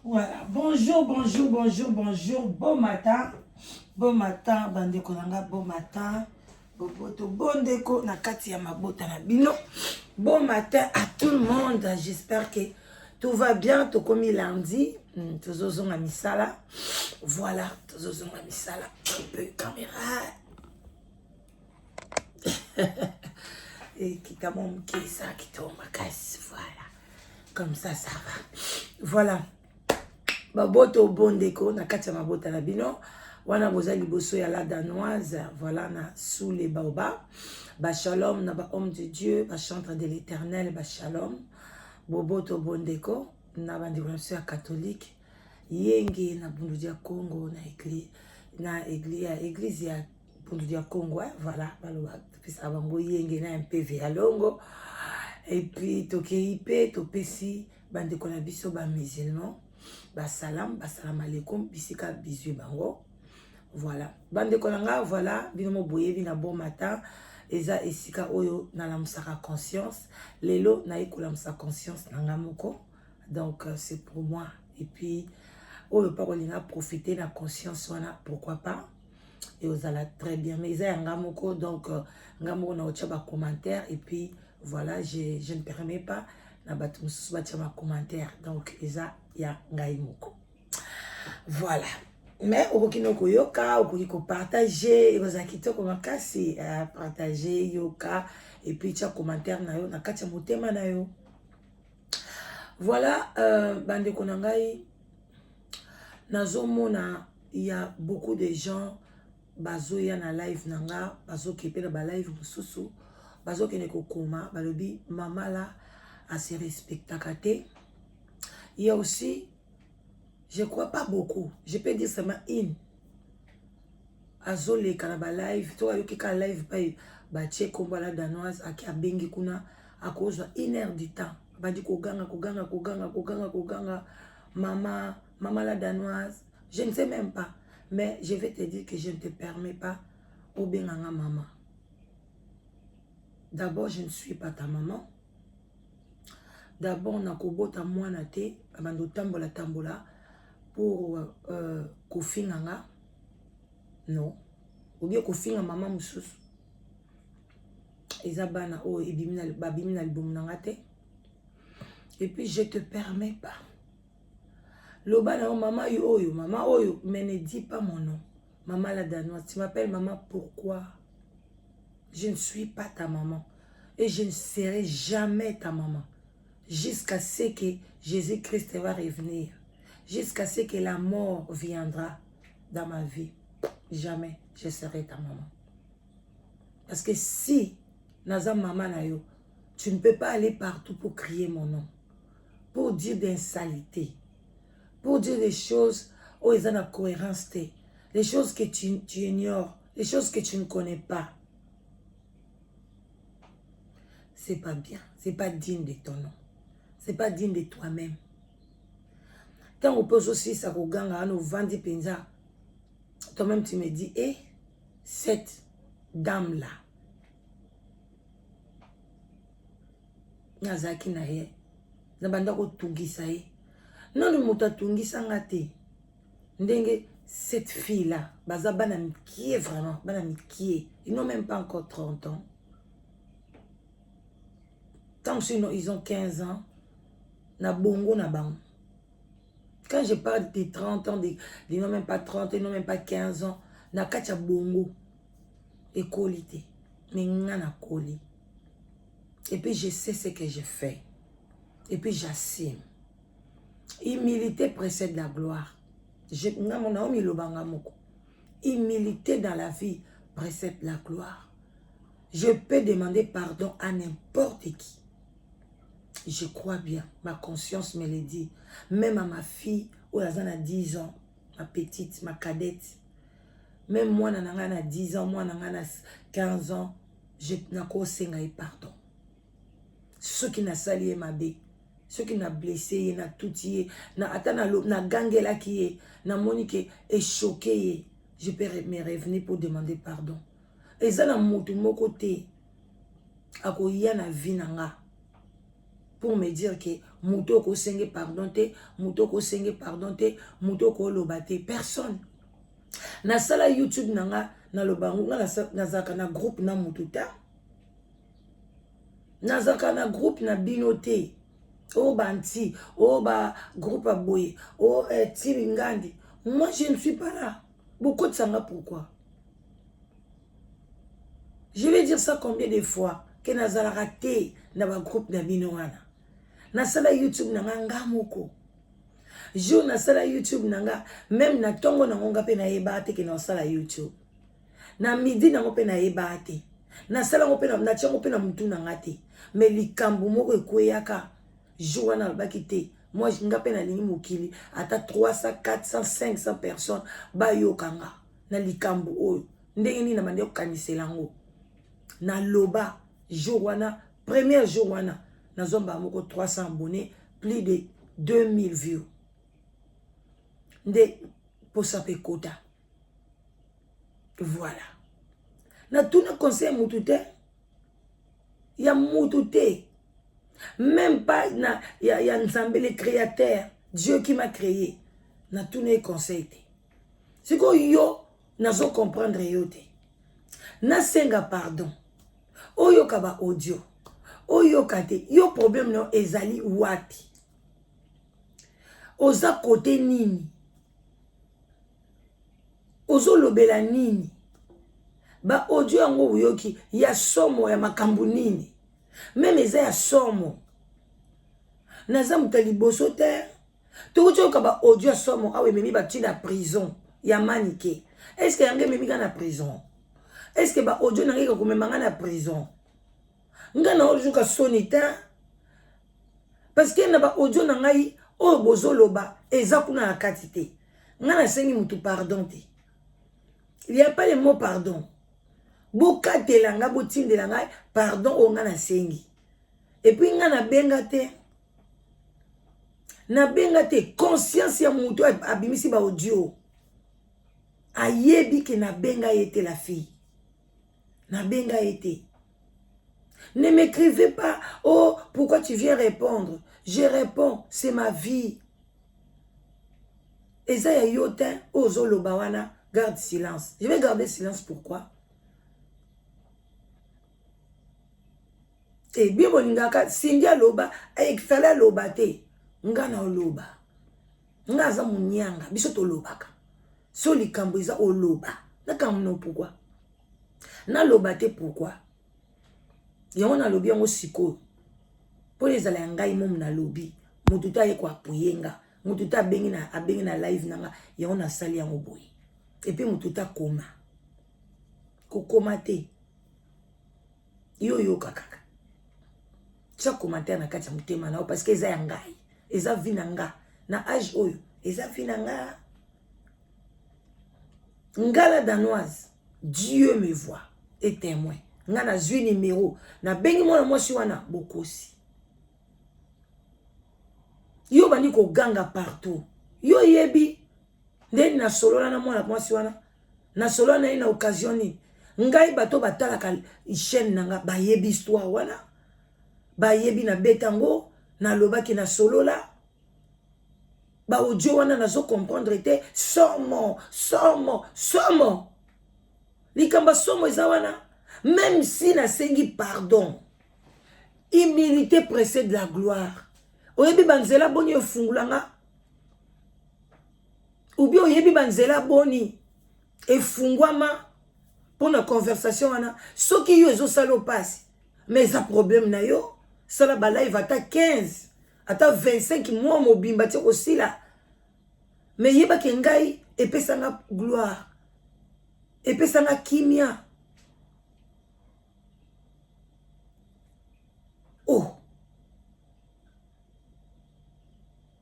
Voilà, bonjour, bon matin, bande konanga, bon matin, boboto, bon déco, na kati ya mabota na bino, bon matin à tout le monde, j'espère que tout va bien, tout comme lundi, tozozonga misala, voilà, tozozonga misala, un peu caméra, et qui t'a mon ça, qui tombe ma casse, voilà, comme ça va, voilà. Baboto bondeko na kati ya mabota na bino wana boza liboso ya la danoise voilà na sous les baobabs ba shalom na ba homme de Dieu ba chantre de l'Éternel ba shalom boboto bondeko na bandiko ya catholique yenge na bundu ya Congo na église ya bundu ya Congo voilà baloba pesa bango yenge na MPV ya longo et puis tokei pe topesi bandeko na biso ba musulman Basalam alaikum, bisika bisu bango. Voilà. Bande kolanga, voilà. Binomo boye, bina bon matin. Eza esika oyo na la musaka conscience. Lelo na ekola musaka conscience nangamoko. Donc c'est pour moi. Et puis, oyo pa kolinga profiter na conscience wana, pourquoi pas. Et aux ala très bien. Mais eza yangamoko, donc ngamoko na ocha ba commentaire. Et puis, voilà, je ne permets pas. Na batu mususu batia ma commentaire. Donc, eza ya ngai moko. Voilà. Mais okoki noko yoka, okoki ko partager, ozaki to komakasi partager yoka et puis tia commentaire na yo na kati ya motema na yo. Voilà, bande konangai nazomona il y a beaucoup de gens bazo ya na live nanga, bazo kepe na ba live mususu, bazo kene ko koma, balobi mama la a se respectakate. Il y a aussi, je crois pas beaucoup, je peux dire seulement une. Azole kanaba live, toi yoki ka live pa ba che komba la danoise aki abengi kuna akozwa 1 heure du temps. Badi koganga mama la danoise, je ne sais même pas, mais je vais te dire que je ne te permets pas au benganga maman. D'abord, je ne suis pas ta maman. D'abord, na kobota mwana te, abando tambola pour kofinganga. Non. Ou bien kofinga maman mususu. Ezabana o babimina libumnanga te. Et puis je te permets pas. Lobana maman oyo, mais ne dis pas mon nom. Maman la danoise, tu m'appelles maman pourquoi? Je ne suis pas ta maman et je ne serai jamais ta maman. Jusqu'à ce que Jésus-Christ va revenir, jusqu'à ce que la mort viendra dans ma vie, jamais je serai ta maman. Parce que si, naza maman na yo, tu ne peux pas aller partout pour crier mon nom, pour dire des saletés, pour dire des choses où ils ont la cohérence, les choses que tu ignores, les choses que tu ne connais pas. C'est pas bien, c'est pas digne de ton nom. C'est pas digne de toi-même. Quand on pose aussi ça au gang, à nous vendre penza, toi-même tu me dis, eh, cette dame-là, nazaki na ye, nabanda ko tungisa ye. Non, le mota tungisa ngate. Ndenge, cette fille-là, baza bana mikie vraiment, bana mikie. Ils n'ont même pas encore 30 ans. Tant que ils ont 15 ans, na bongo na bang. Quand je parle de 30 ans, ils n'ont même pas 30, ils n'ont même pas 15 ans, na kacha bongo et qualité. Mais na koli. Et puis je sais ce que je fais. Et puis j'assume. Humilité précède la gloire. Humilité dans la vie précède la gloire. Je peux demander pardon à n'importe qui. Je crois bien, ma conscience me le dit. Même à ma fille, où elle a 10 ans, ma petite, ma cadette. Même moi, elle a 10 ans, moi, elle a 15 ans, je n'ai pas pardon. Ceux qui n'ont sali ma bé, ceux qui n'ont blessé, n'ont tout tué, n'ont gangé la qui est, n'ont monique et choqué, je peux me revenir pour demander pardon. Et ça, dans mon côté, à quoi il y a na vie nanga. pour me dire que muto ko senge pardon te, muto ko senge pardon te, muto ko loba te. Personne. Na sala YouTube nanga na lobangu na zaka na groupe na mututa. Na zaka na groupe na binote. Oh banti, oh ba groupe aboye, oh Tiringandi. Moi je ne suis pas là. Beaucoup de sanga pourquoi? Je vais dire ça combien de fois que nazala raté na ba groupe na binoana. Na sala YouTube nanga ngamoko. Jo na sala YouTube nanga même na tongo na ngonga pe na yebate ke na sala YouTube. Na midi na ngope na yebate. Na sala ngope na chango pe na mutu na ngate. Mais likambu moko ekweyaka jo wana bakite. Moi nga pe na lingi mokili ata 300 400 500 personnes ba yokanga na likambu oyo. Ndenge ni na mande okanisela ngo. Na loba jour wana premier jour wana nazomba moko 300 abonnés, plus de 2000 views. Nde posa pe kota. Voilà. Na tuna conseil mutute. Ya mutute. Même pas na ya Nzambe le créateur, Dieu qui m'a créé. Na tuna conseil te. C'est que yo nazo comprendre yo te. Na senga pardon. Oyo kaba audio. Oyo kate yo problème no ezali wapi. Oza kote nini. Ozo lobela nini. Ba audio yango uyoki ya somo ya makambu nini. Même eza ya somo. Naza mutaliboso te. Tokucho kaba audio ya somo awe memi bati na prison ya manike. Est-ce que yange memi ka na prison? Est-ce que ba audio nange ko memanga na prison? Nga na audio ka sonita. Parce que na ba audio nangai o bozo loba eza kuna na katite. Nga na sengi mutu pardon te. Il n'y a pas le mot pardon. Boka telanga botindelanga pardon o nga na sengi. Et puis nga na benga te. Na benga te conscience ya mutu abimisi ba audio. Ayebi ke na benga yete la fille. Na benga yete. Ne m'écrivez pas, oh, pourquoi tu viens répondre? Je réponds, c'est ma vie. Et ça, y a yotin, ozo lobawana, garde silence. Je vais garder silence, pourquoi? Et bien, boningaka, Cindy loba, et fala loba te, nga na loba. Nga za munyanga, bisoto lobaka. So likambo eza o loba. Na kamuno pourquoi? Na loba te pourquoi? Yango na lobi yango siko. Po les ala ngai mom na lobi. Mututa ye kwa puyenga. Mututa abengi na live nanga. Yango na sali yango boye. Et puis mututa koma. Kokoma te. Yo kakaka. Chaque commentaire na kati ya mutema na parce que eza ya ngai. Eza vi na nga. Na âge oyo. Eza vi na nga. Ngala danoise. Dieu me voit. Et témoin. Nga na zui numéro. Na bengi mwana mwasi wana bokosi. Yo bandi ko ganga partout. Yo yebi. Ndeni na solo na mwana mwasi wana. Na solo na ina occasion ni. Ngai bato batala ka chaîne nanga ba yebi histoire wana. Ba yebi na betango na lobaki na solo la. Ba audio wana nazo comprendre te somo. Likamba somo eza wana. Même si na sengi pardon. Humilité précède la gloire. Oyebi banzela boni efungulanga. Ou bien oyebi banzela boni efungwama pour la conversation wana. Soki yo ezo salo passe. Mais ça problème na yo. Sala ba live ata 15. Ata 25 mois mobimba ti aussi là. Mais yeba ke ngai epesanga gloire. Epesanga kimia. Oh.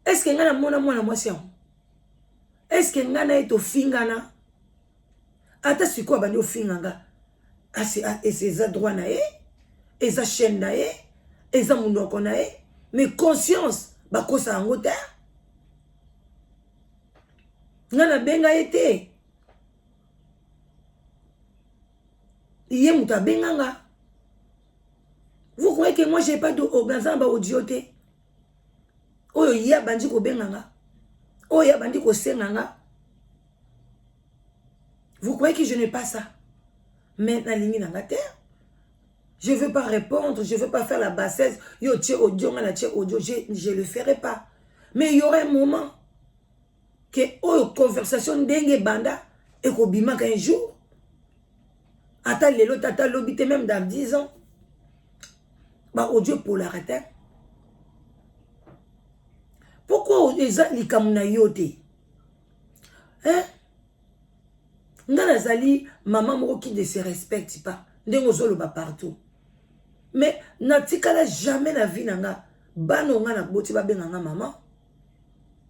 Est-ce que ngana mona mwana mwasi yango? Est-ce que ngana eto fingana? Ata siko bandi ofinganga. Eza droit na ye, eza chaîne na ye, eza munoko na ye, mais conscience bakosa yango te. Ngana benga ete. Iye muta benganga. Vous croyez que moi j'ai pas d'organisme ba audio te? Oyo ya bandi ko benganga. Oyo ya bandi ko senganga. Vous croyez que je n'ai pas ça? Maintenant, lingi nanga terre. Je ne veux pas répondre, je ne veux pas faire la bassesse. Yo, tche audio, je ne le ferai pas. Mais il y aura un moment que oh, conversation dengue banda et ko bima un jour. Ata lelo tata lobite même dans 10 ans. Bah audio pour l'arrêter. Pourquoi les gens li kamuna yote? Hein? Ngana zali maman moko qui ne se respecte pas. Ndengo zolo ba partout. Mais natikala jamais la vie nanga. Bano nga na boti ba benganga maman.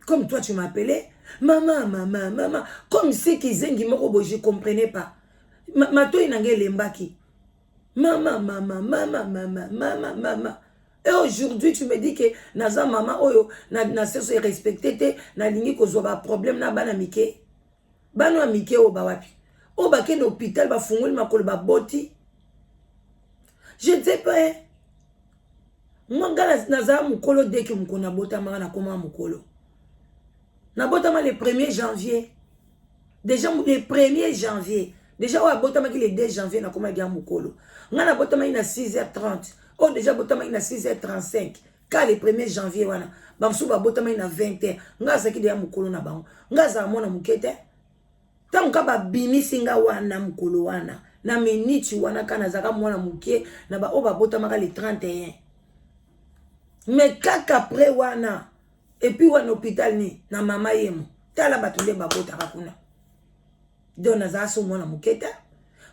Comme toi tu m'appelais maman, maman, maman. Comme si kizengi moko bo je comprenais pas. Mato inange lembaki. Maman, maman, maman, maman, maman, maman. Et aujourd'hui tu me dis que naza maman oyo na seso respecté te na lingi ko zo ba problème na bana mike. Bano amike o ba wapi. O ba ke l'hôpital ba fungoli makolo ba boti. Je ne sais pas. Moi, naza mukolo dès que mukona bota na koma mukolo. Na bota le 1er janvier. Déjà le 1er janvier. Déjà o bota le 2 janvier na koma ga mukolo. Ngana bota na 6h30. Oh déjà bota na 6h35. Car le 1er janvier wana. Bamsu ba bota na 20h. Ngaza ki de mukolo na bango. Ngaza mona mukete. Tanka ba bimi singa wana mukolo wana. Na miniti wana kana zaka mwana mukie na ba oba bota maka le 31. Mais kaka après wana et puis wana hôpital ni na mama yemo tala batunde ba bota kakuna. Donc naza so mwana muketa.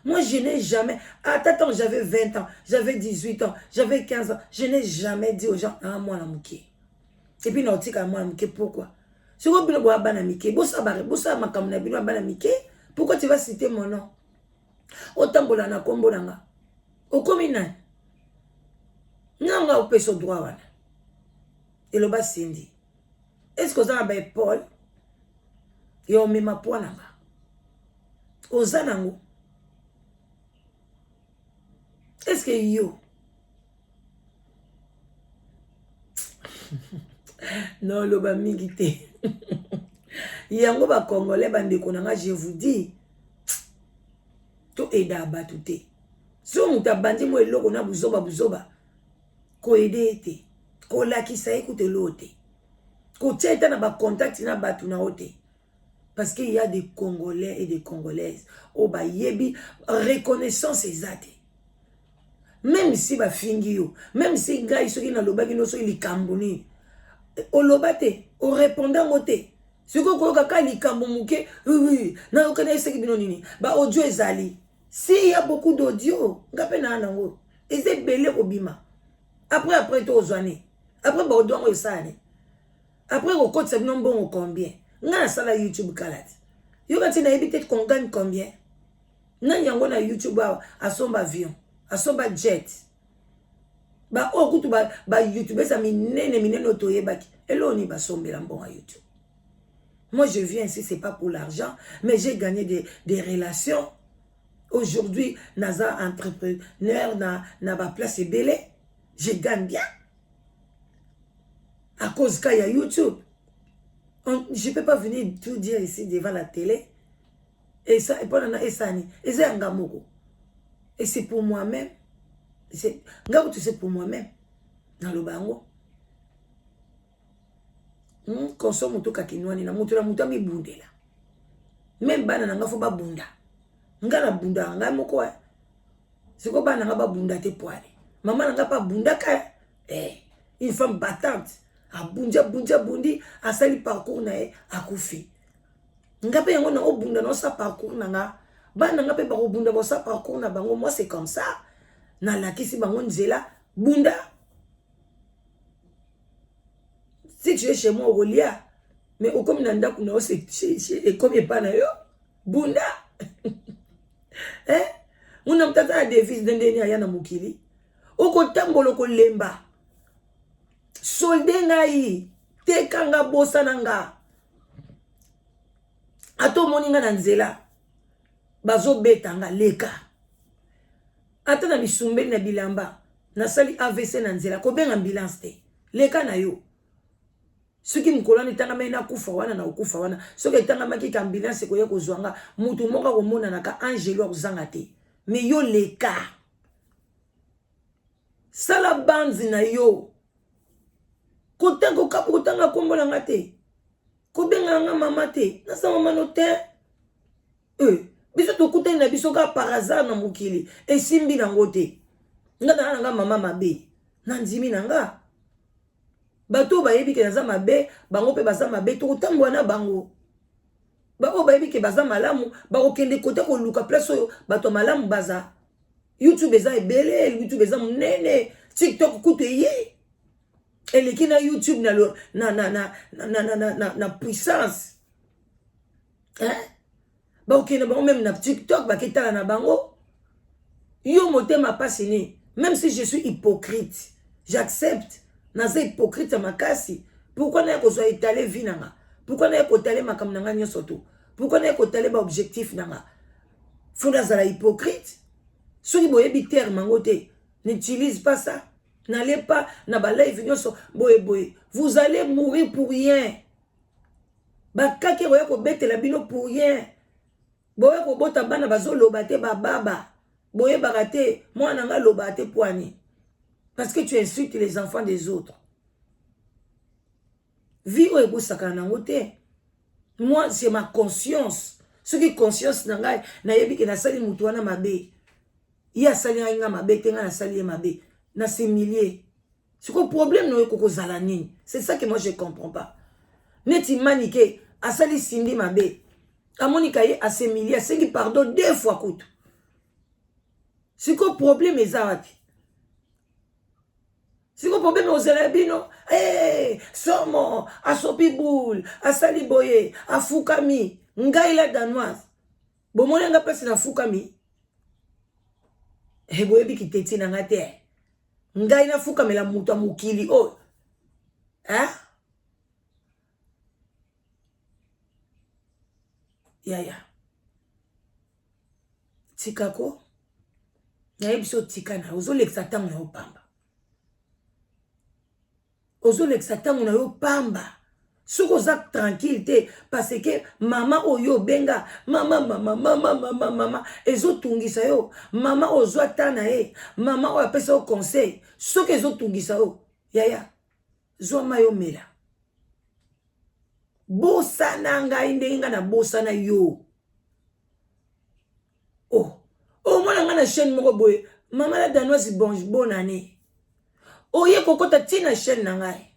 Moi je n'ai jamais attends j'avais 20 ans, j'avais 18 ans, j'avais 15 ans, je n'ai jamais dit aux gens ah mwana mukie. Et puis na otika mwana mukie pourquoi? Si vous bino bo bana mike, bosa makamuna bino bana mike, pourquoi tu vas citer mon nom? Otambola na kombo nanga okomi nani nanga opeso droit wana eloba sindi est-ce que ozana ba Paul yo mema po nanga ozanango est-ce que yo non loba mingi te yango ba congolais bandeko nanga je vous dis to eda batute so muta bandi mo eloko na buzoba ko ede ete ko lakisa écoute lote ko teta na ba contact na batu na ote parce qu'il y a des Congolais et des Congolaises o ba yebi reconnaissance ezate même si ba fingi yo même si ngai soki na lobaki no so likamboni o lobate o répondant ote siko ko kaka likambo muke oui na okana eseki bino nini ba audio ezali. S'il y a beaucoup d'audio, c'est belé au bima. Après, tu as après, tu as après, au côté, c'est bon combien. N'a pas YouTube kalat. Yo quand tu peut-être qu'on gagne combien. N'a yango na YouTube à son avion, à son jet. Ba o kutu ba YouTube ça minene otoye baki. Et là on y va somber bon à YouTube. Moi je viens ici c'est pas pour l'argent, mais j'ai gagné des relations. Aujourd'hui, naza entrepreneur na ba place belé, je gagne bien. À cause qu'il y a YouTube. Je ne peux pas venir tout dire ici devant la télé. Et ça, et pendant ça, et c'est un gamoko. Et c'est pour moi-même. C'est pour moi-même. Dans le bango. Consomme tout kakinwani na mutu mi bundela. Même bana nanga fo ba bunda. Ngana bunda nga moko siko bana nga ba bunda te poale. Maman nanga pa bunda ka une femme battante. A bunja bundi a sali parcours na akufi. Nga pe yango na o bunda na sa parcours na nga. Bana nga pe ba bunda ba sa parcours na bango. Moi c'est comme ça. Na lakisi bango nzela bunda. Si tu es chez moi au Lia, mais au comme nanda kuna c'est comme et pas na yo bunda. On a peut-être un défi d'endeni ayana mukili. Oko tambolo ko lemba. Solde ngai tekanga bosa nanga. Ato moninga na nzela. Bazo betanga leka. Ata na bisumbe na bilamba. Na sali AVC na nzela ko benga ambulance te. Leka na yo. Soki mukolo ni tanga mena kufa wana na okufa wana soki tanga maki ka ambulance ko yeko zwanga mutu moka ko mona naka angelo kuzanga te mais yo leka sala banzi na yo kotengo kapu kutanga kombola ngate ko benga nga mama te na sa mama no te biso to kutani na biso ka par hasard na mukili esimbi nango te ngana nga mama mabe na ndimi nanga bato bayebi ke naza mabe bango pe baza mabe to kotambola na bango bao bayebi ke baza malamu bakokende kote koluka place oyo bato malamu baza YouTube eza ebele YouTube eza munene TikTok kutu eye eleki na YouTube na puissance bakokende bango même na TikTok baketala na bango yo motema pasini même si je suis hypocrite j'accepte naza hypocrite makasi pourquoi na ko so étaler vie nanga pourquoi na ko taler makam nanga nyoso to pourquoi na ko taler ba objectif nanga fona za la hypocrite soki boyebi terme mangote n'utilise pas ça n'allez pas na ba live nyoso boye vous allez mourir pour rien ba kake roya ko betela bino pour rien boye ko bota bana bazo lobate ba baba boye barate moi nanga lobate poani. Parce que tu insultes les enfants des autres. Vie ou ebo sakana ngote. Moi, c'est ma conscience. Ce qui est conscience nangai, na yebi ke na sali mutu wana mabe. Ya sali nga mabe, tenga na sali mabe. Na se milliers. C'est quoi le problème no yeko kozala nini? C'est ça que moi je comprends pas. Neti manike, a sali sindi mabe. A monika ye a se milliers, c'est qui pardon 2 fois coûte. C'est quoi le problème ezawati? Si vous pouvez me zelebino, somo, a sopiboul, a saliboye, a fukami, ngai la danoise. Bon, moi, nga place na fukami. Boyebi ki teti na ngate. Ngai na fukami la muta mukili. Oh. Hein? Yaya. Tikako. Nayebiso tikana. Ozo l'exatant na opamba. Ozo l'exatant na yo pamba. Soko za tranquille parce que mama oyo benga mama ezo tungisa yo mama ozo atana mama o apesa o conseil soko ezo tungisa yo yaya zo mayo mela bosa nanga indenga na bosa na yo mwana nga na chaîne moko boye mama la danoise bonne année oye kokota tina chaîne na ngai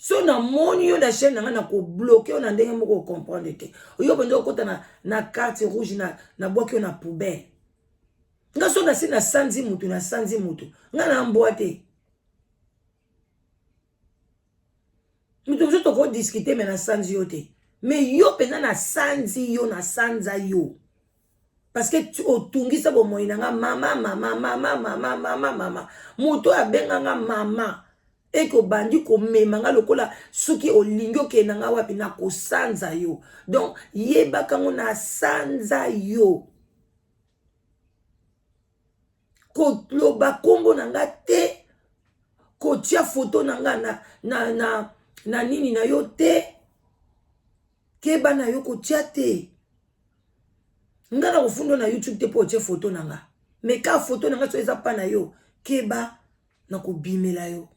so na moni yo na chaîne na ko bloquer on ndenge moko comprendre te oyo bando kokota na carte rouge na boki yo na poubelle nga so na si na sanzi mutu nga na mboate mutu zo to ko discuter mais na sanzi yo te mais yo pena na sanzi yo na sanza yo parce que tu otungisa bo moina nga mama mutu abenga nga mama eko bandi ko memanga lokola suki olingo ke nanga wapi na ko sanza yo donc yeba kango na sanza yo ko loba kombo nanga te ko tia photo nanga na nini na yo te keba na yo ko tia te ngana kofundo na YouTube te po tia photo nanga mais ka photo nanga so eza pa na yo keba na ko bimela yo.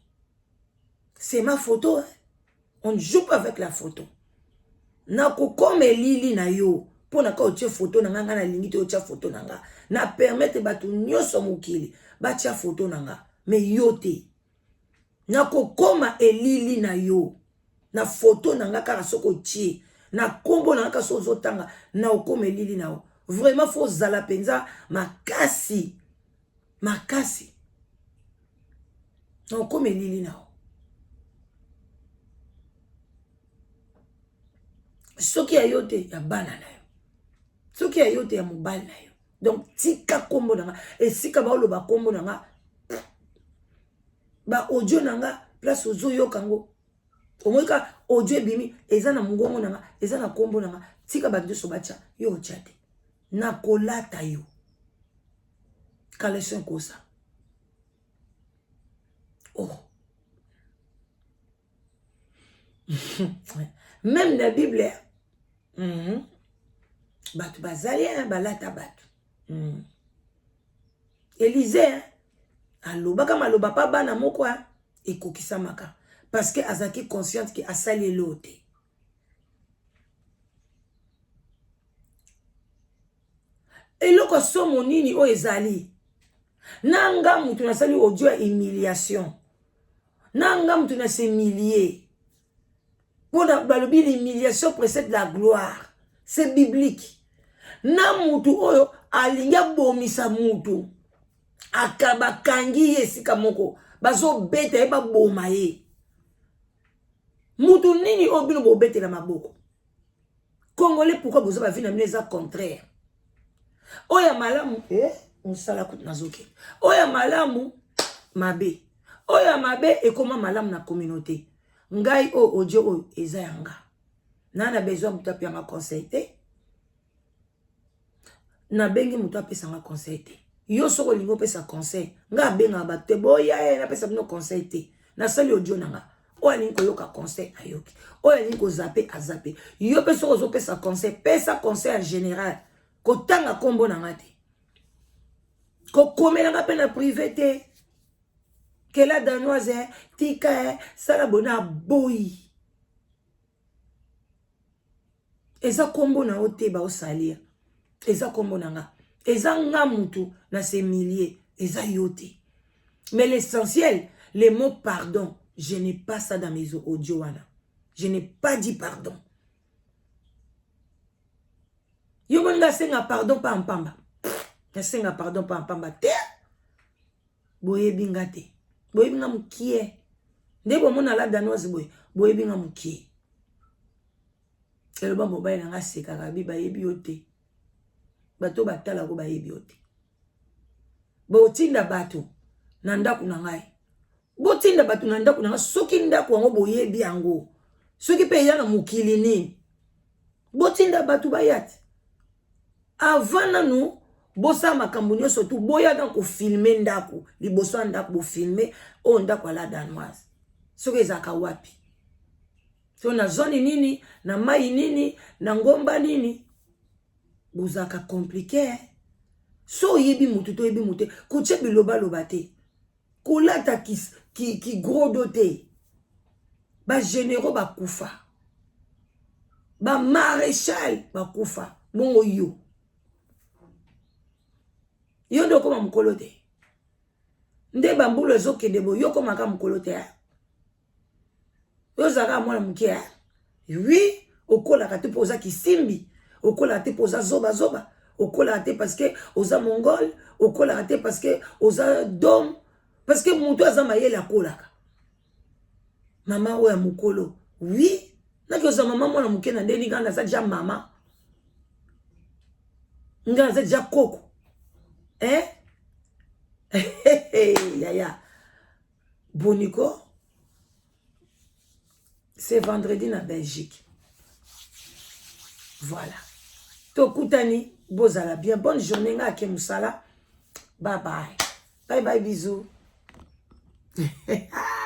C'est ma photo. Hein? On ne joue pas avec la photo. Nako comme lili na yo. Pour naka otie photo nanga na lingite otie photo nanga. Na permettre batu nyoso mukili. Batia photo nanga. Mais yo te. Nako koma lili na yo. Na photo nanga kaka soko tie. Na kombo nanga kaso zotanga. Na okome lili na yo. Vraiment faut zala penza makasi. Makasi. Na okome lili na yo. Soki ya yote ya bana na yo. Soki ya yote ya mobile na yo. Donc tika kombo nanga esika ba oloba kombo nanga ba audio nanga place ozo yokango. Omoika audio bimi eza na mungongo nanga eza na kombo nanga tika ba dio sobacha yo chate. Na kolata yo. Kaleson kosa. Oh. Même la Bible, batu bazali, balata batu. Élisée, alobaka maloba pa bana moko ekokisamaka. Parce que azaki consciente que asali l'autre. Eloko somo nini o ezali. Nanga mutu nasali audio ya humiliation. Nanga mutu na se humilier. Pour balobi l'humiliation précède la gloire. C'est biblique. Na mutu oyo alinga bomisa mutu. Akaba kangi esika moko. Bazo bete eba boma ye. Mutu nini obino bo bete la maboko. Congolais pourquoi vous avez vu na mneza contraire. Oya malamu on sala kut nazoke. Oya malamu mabe. Oya mabe ekoma malamu na communauté. Ngai o audio o eza yanga. Nana besoin mutu api nga conseil te. Na bengi mutu api sanga conseil te. Yo soko lingo pesa conseil. Nga benga ba te boya na pesa bino conseil te. Na sali audio nanga. Oya lingo yoka conseil ayoki. Oya lingo zappe a zappe. Yo pesa soko zo pesa conseil en général. Ko tanga kombo nanga te. Ko komelanga pe na privé te. Que la danoise tika sala bona boy. Eza kombo na ote ba osalia. Eza kombo nanga. Eza nga mutu na se milliers. Eza yote. Mais l'essentiel, les mots pardon, je n'ai pas ça dans mes audio wana. Je n'ai pas dit pardon. Yo nga senga pardon pa mpamba. Ya senga pardon pa mpamba te. Boye binga te. Boye binga mukie. Ndebo mona la danoise boye. Boye binga mukie. Eloba mobile nga seka kabi ba yebi yote. Bato batala ko ba yebi yote. Bo tinda bato na ndaku na ngai. Bo tinda bato na ndaku na ngai soki ndaku ngo boyebi yango. Soki pe yana mukili nini. Bo tinda bato bayati. Avant nanu bosa makambo nyonso tu boya dans ko filmer ndaku liboso ndaku bo filmer o ndaku ala danoise. Soki ezaka wapi. So na zone nini, na mai nini, na ngomba nini. Bozaka compliqué. So yebi mutu to yebi mutu. Kuche biloba loba te. Kolata ki gros doté. Ba généraux ba kufa. Ba maréchal ba kufa. Bongo yo. Yo ndo koma mukolo te. Nde bambulo ezoke debo yo koma ka mukolo te. Yo zaka mwana muke. Oui, okola ka te poza kisimbi. Okola te poza zoba zoba. Okola te parce que oza mongol. Okola te parce que oza dom. Parce que mutu azama yele akolaka. Mama oya mukolo. Oui, naki oza mama mwana muke na ndeni ngana za ja mama. Ngana za ja koko. Yaya. Bonico. C'est vendredi na Belgique. Voilà. Tokutani, bozala bien. Bonne journée nga ke musala. Bye bye. Bye bye, bisous.